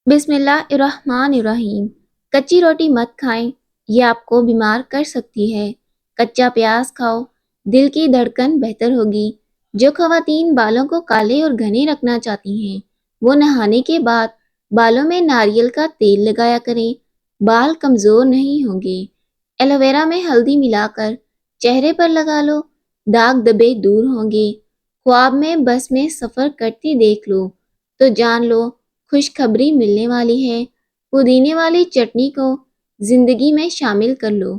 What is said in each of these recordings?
बिस्मिल्लाहिर्रहमानिर्रहीम। कच्ची रोटी मत खाएं, ये आपको बीमार कर सकती है। कच्चा प्याज खाओ, दिल की धड़कन बेहतर होगी। जो खवातीन बालों को काले और घने रखना चाहती हैं, वो नहाने के बाद बालों में नारियल का तेल लगाया करें, बाल कमज़ोर नहीं होंगे। एलोवेरा में हल्दी मिलाकर चेहरे पर लगा लो, दाग धब्बे दूर होंगे। ख्वाब में बस में सफ़र करती देख लो, तो जान लो खुशखबरी मिलने वाली है। पुदीने वाली चटनी को जिंदगी में शामिल कर लो,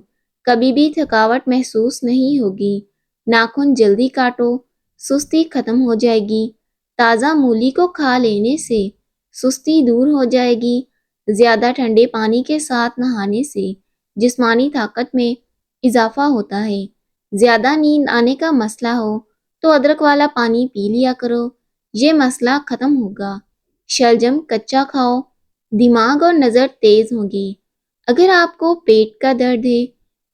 कभी भी थकावट महसूस नहीं होगी। नाखून जल्दी काटो, सुस्ती खत्म हो जाएगी। ताज़ा मूली को खा लेने से सुस्ती दूर हो जाएगी। ज़्यादा ठंडे पानी के साथ नहाने से जिस्मानी ताकत में इजाफा होता है। ज़्यादा नींद आने का मसला हो तो अदरक वाला पानी पी लिया करो, ये मसला खत्म होगा। शलजम कच्चा खाओ, दिमाग और नज़र तेज होगी। अगर आपको पेट का दर्द है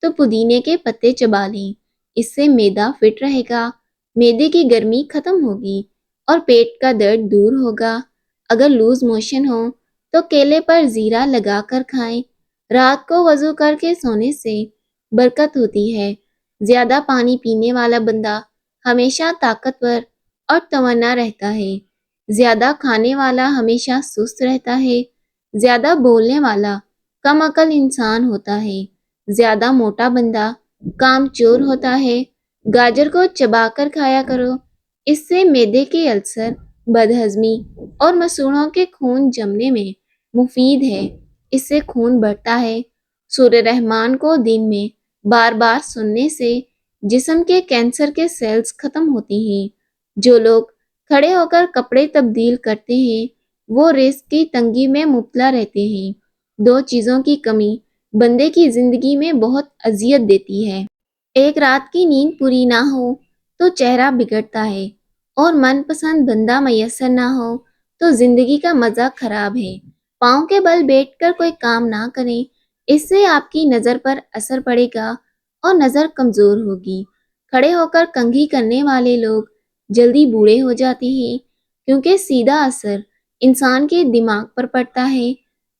तो पुदीने के पत्ते चबा लें, इससे मैदा फिट रहेगा, मैदे की गर्मी खत्म होगी और पेट का दर्द दूर होगा। अगर लूज मोशन हो तो केले पर जीरा लगाकर खाएं। रात को वजू करके सोने से बरकत होती है। ज्यादा पानी पीने वाला बंदा हमेशा ताकतवर और तमन्ना रहता है। ज्यादा खाने वाला हमेशा सुस्त रहता है। ज्यादा बोलने वाला कम अकल इंसान होता है। ज्यादा मोटा बंदा कामचोर होता है। गाजर को चबाकर खाया करो, इससे मैदे के अल्सर, बदहजमी और मसूड़ों के खून जमने में मुफीद है। इससे खून बढ़ता है। सूर्य रहमान को दिन में बार बार सुनने से जिस्म के कैंसर के सेल्स खत्म होते हैं। जो लोग खड़े होकर कपड़े तब्दील करते हैं, वो रिस्क की तंगी में मुब्तला रहते हैं। दो चीज़ों की कमी बंदे की जिंदगी में बहुत अजियत देती है। एक रात की नींद पूरी ना हो तो चेहरा बिगड़ता है, और मनपसंद बंदा मैसर ना हो तो जिंदगी का मजा खराब है। पाँव के बल बैठकर कोई काम ना करें, इससे आपकी नज़र पर असर पड़ेगा और नज़र कमज़ोर होगी। खड़े होकर कंघी करने वाले लोग जल्दी बूढ़े हो जाते हैं, क्योंकि सीधा असर इंसान के दिमाग पर पड़ता है।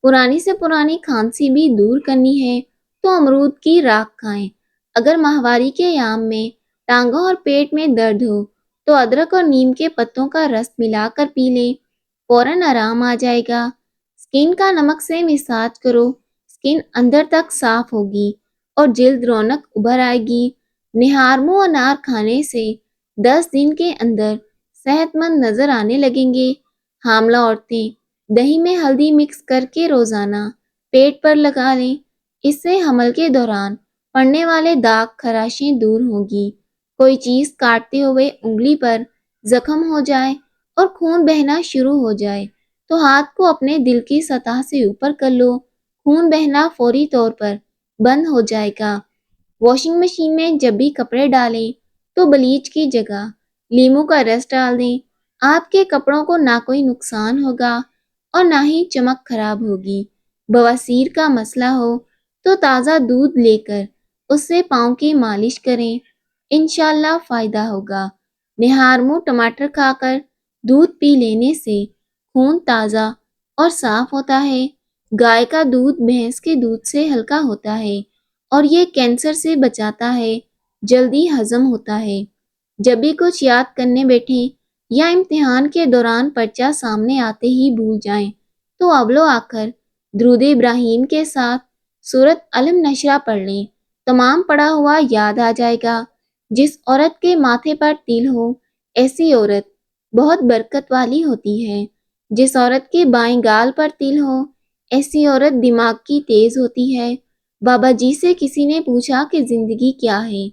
पुरानी से पुरानी खांसी भी दूर करनी है तो अमरूद की राख खाएं। अगर माहवारी के याम में टांगों और पेट में दर्द हो तो अदरक और नीम के पत्तों का रस मिलाकर पी लें, फौरन आराम आ जाएगा। स्किन का नमक से मिसाज करो, स्किन अंदर तक साफ होगी और जल्द रौनक उभर आएगी। निहारमू अनार खाने से 10 दिन के अंदर सेहतमंद नजर आने लगेंगे। हामला औरतें दही में हल्दी मिक्स करके रोजाना पेट पर लगा लें, इससे हमल के दौरान पड़ने वाले दाग खराशें दूर होगी। कोई चीज काटते हुए उंगली पर जख्म हो जाए और खून बहना शुरू हो जाए तो हाथ को अपने दिल की सतह से ऊपर कर लो, खून बहना फौरी तौर पर बंद हो जाएगा। वॉशिंग मशीन में जब भी कपड़े डालें तो ब्लीच की जगह लीमू का रस डाल दें। आपके कपड़ों को ना कोई नुकसान होगा और ना ही चमक खराब होगी। बवासीर का मसला हो तो ताज़ा दूध लेकर उससे पाँव की मालिश करें, इंशाल्लाह फायदा होगा। निहारमू टमाटर खाकर दूध पी लेने से खून ताज़ा और साफ होता है। गाय का दूध भैंस के दूध से हल्का होता है और ये कैंसर से बचाता है, जल्दी हजम होता है। जब भी कुछ याद करने बैठें या इम्तिहान के दौरान पर्चा सामने आते ही भूल जाएं, तो अवलो आकर दुरूद इब्राहिम के साथ सूरत अलम नशरा पढ़ लें, तमाम पढ़ा हुआ याद आ जाएगा। जिस औरत के माथे पर तिल हो, ऐसी औरत बहुत बरकत वाली होती है। जिस औरत के बाएं गाल पर तिल हो, ऐसी औरत दिमाग की तेज होती है। बाबा जी से किसी ने पूछा कि जिंदगी क्या है।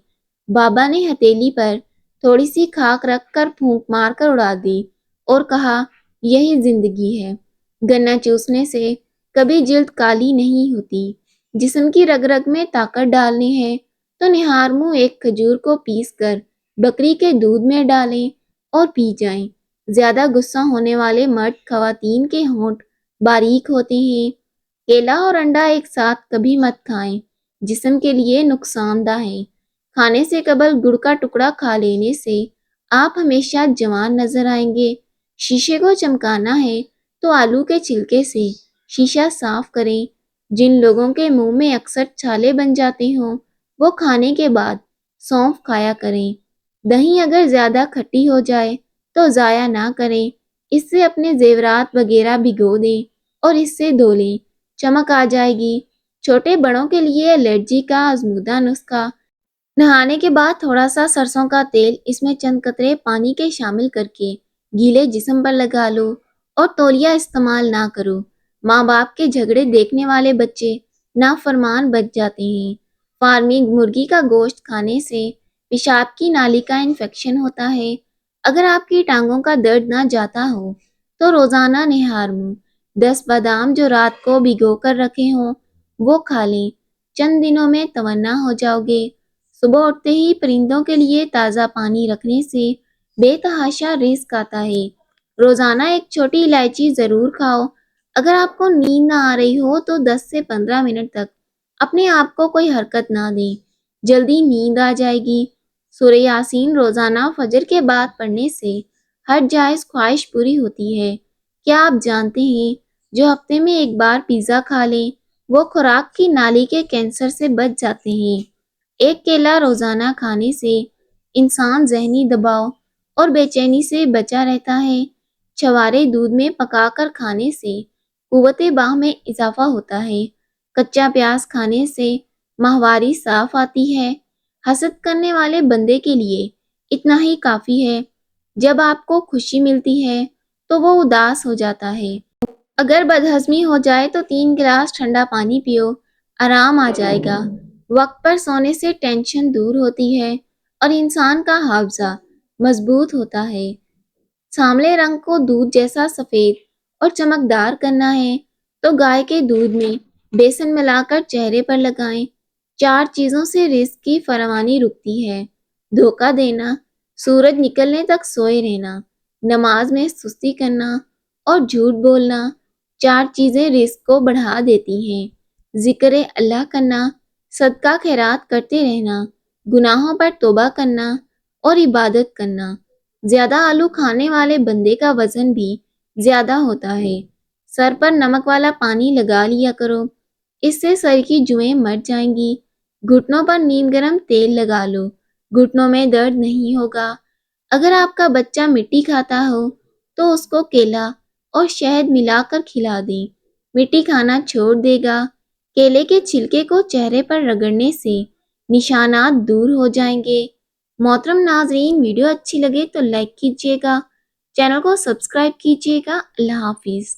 बाबा ने हथेली पर थोड़ी सी खाक रखकर फूंक मारकर उड़ा दी और कहा, यही जिंदगी है। गन्ना चूसने से कभी जिल्द काली नहीं होती। जिस्म की रग रग में ताकत डालनी है तो निहार मुंह एक खजूर को पीस कर बकरी के दूध में डालें और पी जाएं। ज्यादा गुस्सा होने वाले मर्द खवातीन के होंठ बारीक होते हैं। केला और अंडा एक साथ कभी मत खाएं, जिस्म के लिए नुकसानदा है। खाने से कबल गुड़ का टुकड़ा खा लेने से आप हमेशा जवान नजर आएंगे। शीशे को चमकाना है तो आलू के छिलके से شیشہ صاف کریں۔ جن لوگوں کے منہ میں اکثر چھالے بن جاتے ہوں وہ کھانے کے بعد سونف کھایا کریں۔ دہی اگر زیادہ کھٹی ہو جائے تو ضائع نہ کریں، اس سے اپنے زیورات وغیرہ بھگو دیں اور اس سے دھو لیں، چمک آ جائے گی۔ چھوٹے بڑوں کے لیے الرجی کا آزمودہ نسخہ: نہانے کے بعد تھوڑا سا سرسوں کا تیل اس میں چند قطرے پانی کے شامل کر کے گیلے جسم پر لگا لو اور تولیہ استعمال نہ کرو۔ ماں باپ کے جھگڑے دیکھنے والے بچے نافرمان بچ جاتے ہیں۔ فارمنگ مرغی کا گوشت کھانے سے پیشاب کی نالی کا انفیکشن ہوتا ہے۔ اگر آپ کی ٹانگوں کا درد نہ جاتا ہو تو روزانہ نہار منہ 10 بادام جو رات کو بھگو کر رکھے ہوں وہ کھا لیں، چند دنوں میں توانا ہو جاؤ گے۔ صبح اٹھتے ہی پرندوں کے لیے تازہ پانی رکھنے سے بے تحاشا رزق آتا ہے۔ روزانہ ایک چھوٹی الائچی ضرور کھاؤ۔ اگر آپ کو نیند نہ آ رہی ہو تو 10 سے 15 منٹ تک اپنے آپ کو کوئی حرکت نہ دیں، جلدی نیند آ جائے گی۔ سورہ یاسین روزانہ فجر کے بعد پڑھنے سے ہر جائز خواہش پوری ہوتی ہے۔ کیا آپ جانتے ہیں جو ہفتے میں ایک بار پیزا کھا لیں وہ خوراک کی نالی کے کینسر سے بچ جاتے ہیں۔ ایک کیلا روزانہ کھانے سے انسان ذہنی دباؤ اور بے چینی سے بچا رہتا ہے۔ چھوارے دودھ میں پکا کر کھانے سے قوت باہ میں اضافہ ہوتا ہے۔ کچا پیاز کھانے سے ماہواری صاف آتی ہے۔ حسد کرنے والے بندے کے لیے اتنا ہی کافی ہے۔ جب آپ کو خوشی ملتی ہے تو وہ اداس ہو جاتا ہے۔ اگر بدہضمی ہو جائے تو 3 گلاس ٹھنڈا پانی پیو، آرام آ جائے گا۔ وقت پر سونے سے ٹینشن دور ہوتی ہے اور انسان کا حافظہ مضبوط ہوتا ہے۔ سانولے رنگ کو دودھ جیسا سفید اور چمکدار کرنا ہے تو گائے کے دودھ میں بیسن ملا کر چہرے پر لگائیں۔ 4 چیزوں سے رزق کی فراوانی رکتی ہے: دھوکہ دینا، سورج نکلنے تک سوئے رہنا، نماز میں سستی کرنا اور جھوٹ بولنا۔ 4 چیزیں رزق کو بڑھا دیتی ہیں: ذکر اللہ کرنا، صدقہ خیرات کرتے رہنا، گناہوں پر توبہ کرنا اور عبادت کرنا۔ زیادہ آلو کھانے والے بندے کا وزن بھی زیادہ ہوتا ہے۔ سر پر نمک والا پانی لگا لیا کرو، اس سے سر کی جوئیں مر جائیں گی۔ گھٹنوں پر نیم گرم تیل لگا لو، گھٹنوں میں درد نہیں ہوگا۔ اگر آپ کا بچہ مٹی کھاتا ہو تو اس کو کیلا اور شہد ملا کر کھلا دیں، مٹی کھانا چھوڑ دے گا۔ کیلے کے چھلکے کو چہرے پر رگڑنے سے نشانات دور ہو جائیں گے۔ محترم ناظرین، ویڈیو اچھی لگے تو لائک کیجیے گا، چینل کو سبسکرائب کیجیے گا۔ اللہ حافظ۔